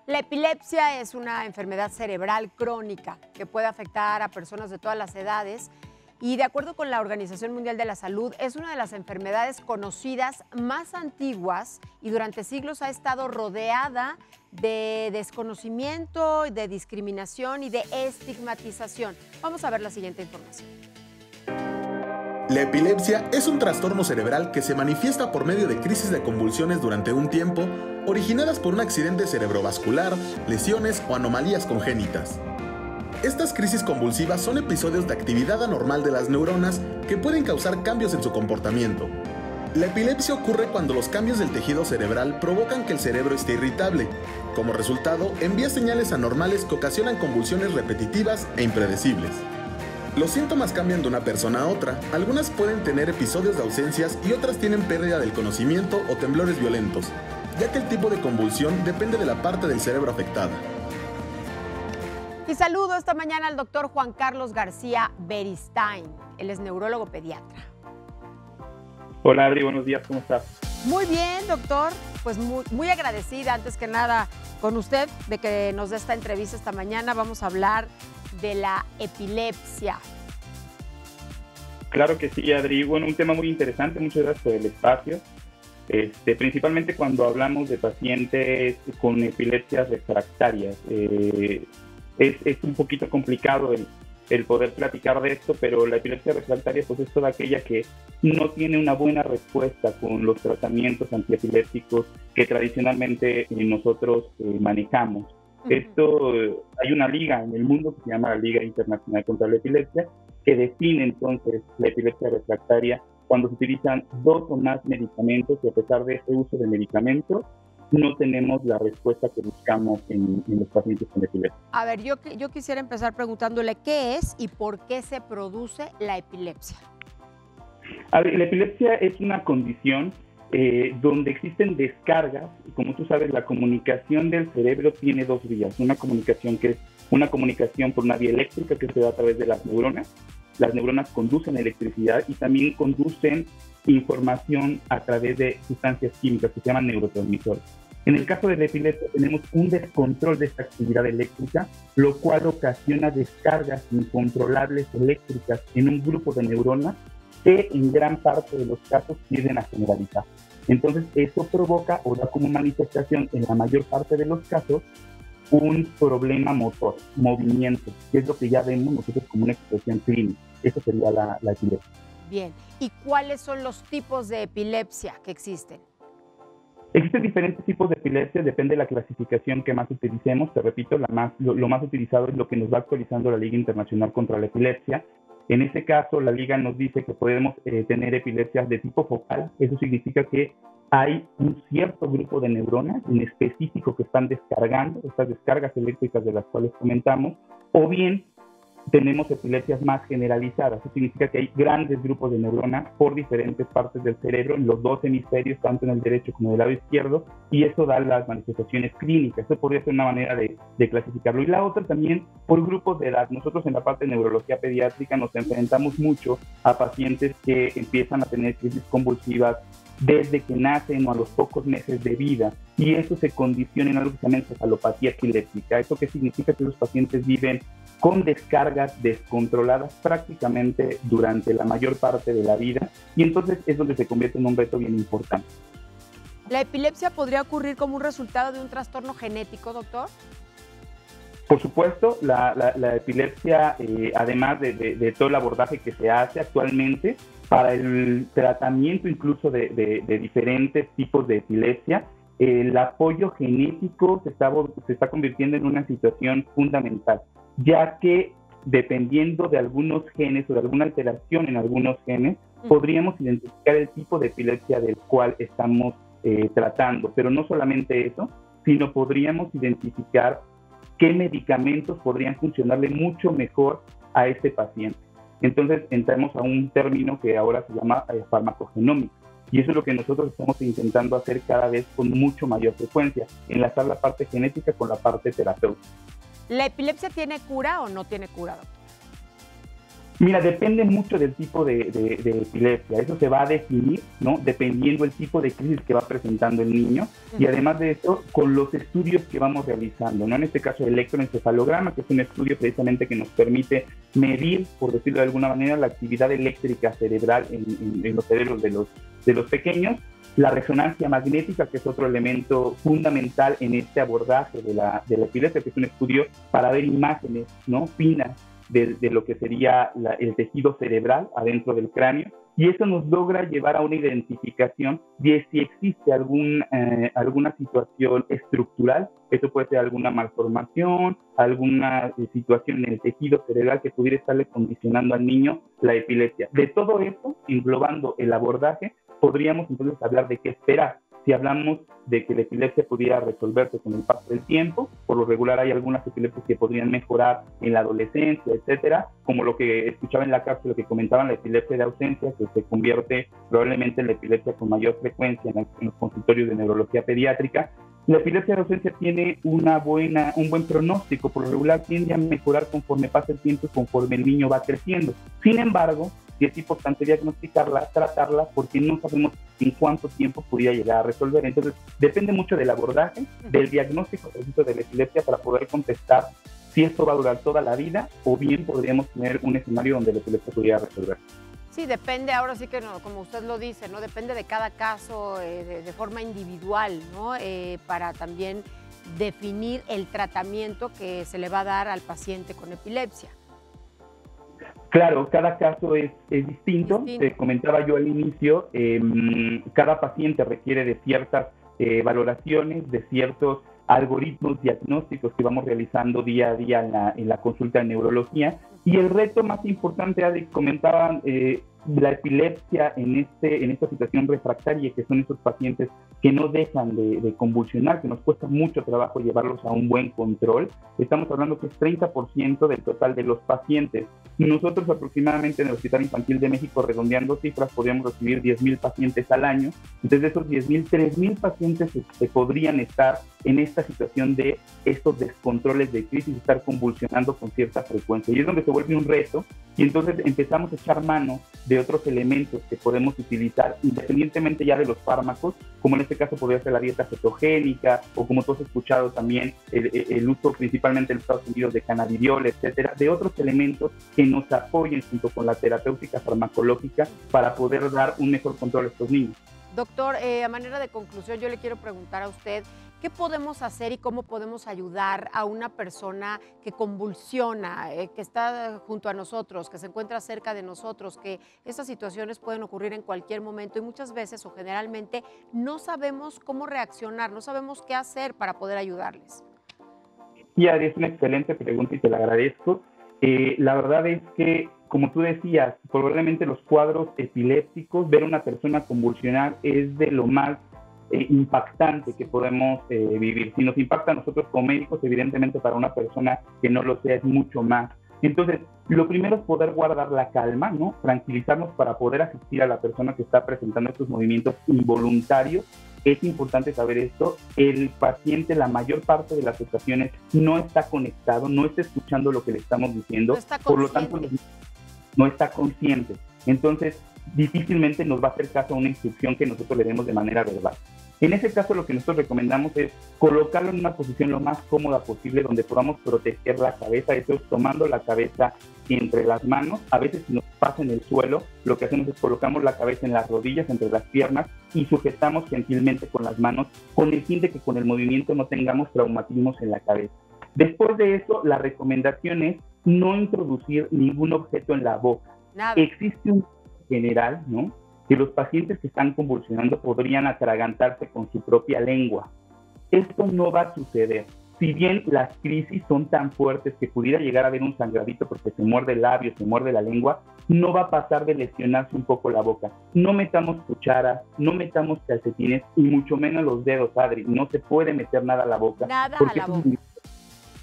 La epilepsia es una enfermedad cerebral crónica que puede afectar a personas de todas las edades y, de acuerdo con la Organización Mundial de la Salud, es una de las enfermedades conocidas más antiguas y durante siglos ha estado rodeada de desconocimiento, de discriminación y de estigmatización. Vamos a ver la siguiente información. La epilepsia es un trastorno cerebral que se manifiesta por medio de crisis de convulsiones durante un tiempo, originadas por un accidente cerebrovascular, lesiones o anomalías congénitas. Estas crisis convulsivas son episodios de actividad anormal de las neuronas que pueden causar cambios en su comportamiento. La epilepsia ocurre cuando los cambios del tejido cerebral provocan que el cerebro esté irritable. Como resultado, envía señales anormales que ocasionan convulsiones repetitivas e impredecibles. Los síntomas cambian de una persona a otra. Algunas pueden tener episodios de ausencias y otras tienen pérdida del conocimiento o temblores violentos, ya que el tipo de convulsión depende de la parte del cerebro afectada. Y saludo esta mañana al doctor Juan Carlos García Beristain. Él es neurólogo pediatra. Hola Adri, buenos días, ¿cómo estás? Muy bien, doctor. Pues muy agradecida, antes que nada, con usted de que nos dé esta entrevista esta mañana. Vamos a hablar de la epilepsia. Claro que sí, Adri. Bueno, un tema muy interesante, muchas gracias por el espacio. Principalmente cuando hablamos de pacientes con epilepsias refractarias. Es un poquito complicado el poder platicar de esto, pero la epilepsia refractaria pues es toda aquella que no tiene una buena respuesta con los tratamientos antiepilépticos que tradicionalmente nosotros manejamos. Hay una liga en el mundo que se llama la Liga Internacional contra la Epilepsia, que define entonces la epilepsia refractaria cuando se utilizan 2 o más medicamentos y a pesar de ese uso de medicamentos no tenemos la respuesta que buscamos en los pacientes con epilepsia. A ver, yo quisiera empezar preguntándole qué es y por qué se produce la epilepsia. A ver, la epilepsia es una condición donde existen descargas, y como tú sabes, la comunicación del cerebro tiene 2 vías. Una comunicación que es una comunicación por una vía eléctrica que se da a través de las neuronas. Las neuronas conducen electricidad y también conducen información a través de sustancias químicas que se llaman neurotransmisores. En el caso de la epilepsia tenemos un descontrol de esta actividad eléctrica, lo cual ocasiona descargas incontrolables eléctricas en un grupo de neuronas que en gran parte de los casos tienden a generalizar. Entonces, eso provoca o da como manifestación en la mayor parte de los casos un problema motor, movimiento, que es lo que ya vemos nosotros como una expresión clínica. Eso sería la epilepsia. Bien, ¿y cuáles son los tipos de epilepsia que existen? Existen diferentes tipos de epilepsia, depende de la clasificación que más utilicemos. Te repito, lo más utilizado es lo que nos va actualizando la Liga Internacional contra la Epilepsia. En este caso, la Liga nos dice que podemos tener epilepsias de tipo focal. Eso significa que hay un cierto grupo de neuronas en específico que están descargando estas descargas eléctricas de las cuales comentamos, o bien tenemos epilepsias más generalizadas. Eso significa que hay grandes grupos de neuronas por diferentes partes del cerebro, en los 2 hemisferios, tanto en el derecho como en el lado izquierdo, y eso da las manifestaciones clínicas. Eso podría ser una manera de clasificarlo. Y la otra también por grupos de edad. Nosotros en la parte de neurología pediátrica nos enfrentamos mucho a pacientes que empiezan a tener crisis convulsivas desde que nacen o a los pocos meses de vida, y eso se condiciona en algo que se llama encefalopatía epiléptica. ¿Eso qué significa? Que los pacientes viven con descargas descontroladas prácticamente durante la mayor parte de la vida, y entonces es donde se convierte en un reto bien importante. ¿La epilepsia podría ocurrir como un resultado de un trastorno genético, doctor? Por supuesto, la epilepsia, además de todo el abordaje que se hace actualmente para el tratamiento incluso de diferentes tipos de epilepsia, el apoyo genético se está convirtiendo en una situación fundamental, ya que dependiendo de algunos genes o de alguna alteración en algunos genes, podríamos identificar el tipo de epilepsia del cual estamos tratando. Pero no solamente eso, sino podríamos identificar qué medicamentos podrían funcionarle mucho mejor a este paciente. Entonces entramos a un término que ahora se llama farmacogenómica. Y eso es lo que nosotros estamos intentando hacer cada vez con mucho mayor frecuencia, enlazar la parte genética con la parte terapéutica. ¿La epilepsia tiene cura o no tiene cura, doctor? Mira, depende mucho del tipo de epilepsia. Eso se va a definir, ¿no? Dependiendo del tipo de crisis que va presentando el niño y además de eso, con los estudios que vamos realizando, ¿no? En este caso, el electroencefalograma, que es un estudio precisamente que nos permite medir, por decirlo de alguna manera, la actividad eléctrica cerebral en los cerebros de los pequeños. La resonancia magnética, que es otro elemento fundamental en este abordaje de la epilepsia, que es un estudio para ver imágenes, ¿no? Finas de lo que sería el tejido cerebral adentro del cráneo, y eso nos logra llevar a una identificación de si existe alguna situación estructural. Eso puede ser alguna malformación, alguna situación en el tejido cerebral que pudiera estarle condicionando al niño la epilepsia. De todo esto, englobando el abordaje, podríamos entonces hablar de qué esperar. Si hablamos de que la epilepsia pudiera resolverse con el paso del tiempo, por lo regular hay algunas epilepsias que podrían mejorar en la adolescencia, etcétera, como lo que escuchaba en la cápsula que comentaban, la epilepsia de ausencia, que se convierte probablemente en la epilepsia con mayor frecuencia en los consultorios de neurología pediátrica. La epilepsia de ausencia tiene un buen pronóstico, por lo regular tiende a mejorar conforme pasa el tiempo y conforme el niño va creciendo. Sin embargo, y es importante diagnosticarla, tratarla, porque no sabemos en cuánto tiempo podría llegar a resolver. Entonces, depende mucho del abordaje, del diagnóstico preciso de la epilepsia para poder contestar si esto va a durar toda la vida o bien podríamos tener un escenario donde la epilepsia pudiera resolver. Sí, depende, ahora sí que no, como usted lo dice, ¿no? Depende de cada caso de forma individual, ¿no? Para también definir el tratamiento que se le va a dar al paciente con epilepsia. Claro, cada caso es distinto. Te comentaba yo al inicio, cada paciente requiere de ciertas valoraciones, de ciertos algoritmos diagnósticos que vamos realizando día a día en la consulta de neurología. Y el reto más importante, Adi, comentaban, la epilepsia en esta situación refractaria, que son esos pacientes que no dejan de convulsionar, que nos cuesta mucho trabajo llevarlos a un buen control. Estamos hablando que es 30% del total de los pacientes. Nosotros aproximadamente en el Hospital Infantil de México, redondeando cifras, podríamos recibir 10,000 pacientes al año. Entonces, de esos 10,000, 3,000 pacientes se podrían estar en esta situación de estos descontroles de crisis, estar convulsionando con cierta frecuencia. Y es donde se vuelve un reto, y entonces empezamos a echar mano de otros elementos que podemos utilizar independientemente ya de los fármacos, como en este caso podría ser la dieta cetogénica, o como tú has escuchado también, el uso principalmente en Estados Unidos de cannabidiol, etcétera, de otros elementos que nos apoyen junto con la terapéutica farmacológica para poder dar un mejor control a estos niños. Doctor, a manera de conclusión, yo le quiero preguntar a usted, ¿qué podemos hacer y cómo podemos ayudar a una persona que convulsiona, que está junto a nosotros, que se encuentra cerca de nosotros, que estas situaciones pueden ocurrir en cualquier momento y muchas veces o generalmente no sabemos cómo reaccionar, no sabemos qué hacer para poder ayudarles? Sí, Ari, es una excelente pregunta y te la agradezco. La verdad es que, como tú decías, probablemente los cuadros epilépticos, ver a una persona convulsionar es de lo más impactante que podemos vivir. Si nos impacta a nosotros como médicos, evidentemente para una persona que no lo sea es mucho más. Entonces, lo primero es poder guardar la calma, ¿no? Tranquilizarnos para poder asistir a la persona que está presentando estos movimientos involuntarios. Es importante saber esto. El paciente, la mayor parte de las ocasiones, no está conectado, no está escuchando lo que le estamos diciendo. No está consciente. Por lo tanto, no está consciente. Entonces, difícilmente nos va a hacer caso a una instrucción que nosotros le demos de manera verbal. En ese caso, lo que nosotros recomendamos es colocarlo en una posición lo más cómoda posible, donde podamos proteger la cabeza, eso es tomando la cabeza entre las manos. A veces, si nos pasa en el suelo, lo que hacemos es colocamos la cabeza en las rodillas, entre las piernas, y sujetamos gentilmente con las manos, con el fin de que con el movimiento no tengamos traumatismos en la cabeza. Después de eso, la recomendación es no introducir ningún objeto en la boca. Nada. Existe un general, ¿no?, que los pacientes que están convulsionando podrían atragantarse con su propia lengua. Esto no va a suceder. Si bien las crisis son tan fuertes que pudiera llegar a haber un sangradito porque se muerde el labio, se muerde la lengua, no va a pasar de lesionarse un poco la boca. No metamos cucharas, no metamos calcetines y mucho menos los dedos, Adri. No se puede meter nada a la boca. Nada a la boca.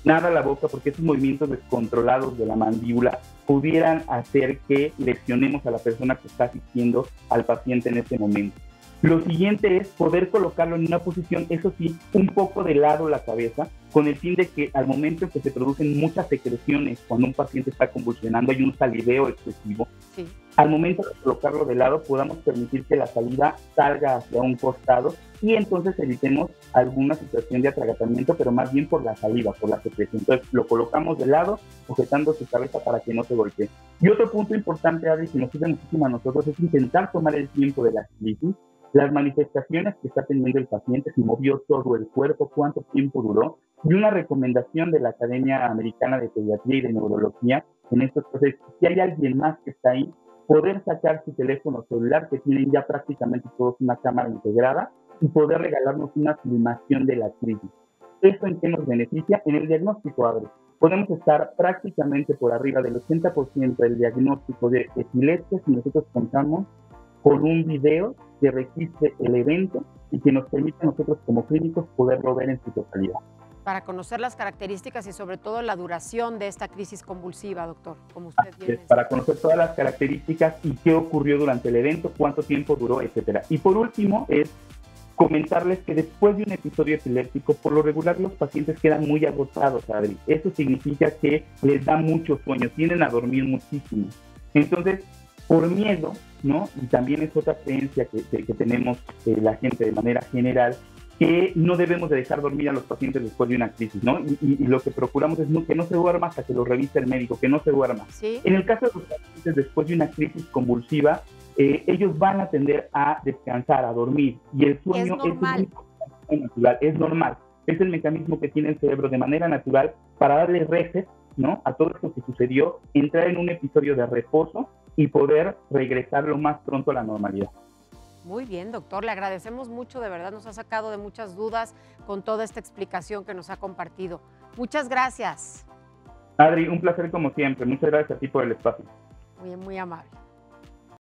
Nada a la boca, porque esos movimientos descontrolados de la mandíbula pudieran hacer que lesionemos a la persona que está asistiendo al paciente en este momento. Lo siguiente es poder colocarlo en una posición, eso sí, un poco de lado la cabeza, con el fin de que al momento en que se producen muchas secreciones, cuando un paciente está convulsionando, hay un saliveo excesivo, sí. Al momento de colocarlo de lado podamos permitir que la salida salga hacia un costado y entonces evitemos alguna situación de atragantamiento, pero más bien por la saliva, por la secreción. Entonces lo colocamos de lado, sujetando su cabeza para que no se golpee. Y otro punto importante, Adri, que nos sirve muchísimo a nosotros, es intentar tomar el tiempo de la crisis, las manifestaciones que está teniendo el paciente, si movió todo el cuerpo, cuánto tiempo duró, y una recomendación de la Academia Americana de Pediatría y de Neurología en estos procesos. Si hay alguien más que está ahí, poder sacar su teléfono celular, que tienen ya prácticamente todos una cámara integrada, y poder regalarnos una filmación de la crisis. ¿Esto en qué nos beneficia? En el diagnóstico, Adri. Podemos estar prácticamente por arriba del 80% del diagnóstico de epilepsia si nosotros contamos con un video que registre el evento y que nos permita a nosotros como clínicos poderlo ver en su totalidad. Para conocer las características y sobre todo la duración de esta crisis convulsiva, doctor, como usted bien menciona. Para conocer todas las características y qué ocurrió durante el evento, cuánto tiempo duró, etcétera. Y por último es comentarles que después de un episodio epiléptico, por lo regular los pacientes quedan muy agotados, Adri. Eso significa que les da mucho sueño, tienden a dormir muchísimo. Entonces, por miedo, ¿no? Y también es otra creencia que tenemos la gente de manera general, que no debemos de dejar dormir a los pacientes después de una crisis, ¿no? Y lo que procuramos es que no se duerma hasta que lo revise el médico, que no se duerma. ¿Sí? En el caso de los pacientes después de una crisis convulsiva, ellos van a tender a descansar, a dormir, y el sueño es natural, es normal. Es el mecanismo que tiene el cerebro de manera natural para darle reset, ¿no? A todo esto que sucedió, entrar en un episodio de reposo y poder regresar lo más pronto a la normalidad. Muy bien, doctor, le agradecemos mucho, de verdad nos ha sacado de muchas dudas con toda esta explicación que nos ha compartido. Muchas gracias. Adri, un placer como siempre. Muchas gracias a ti por el espacio. Muy amable.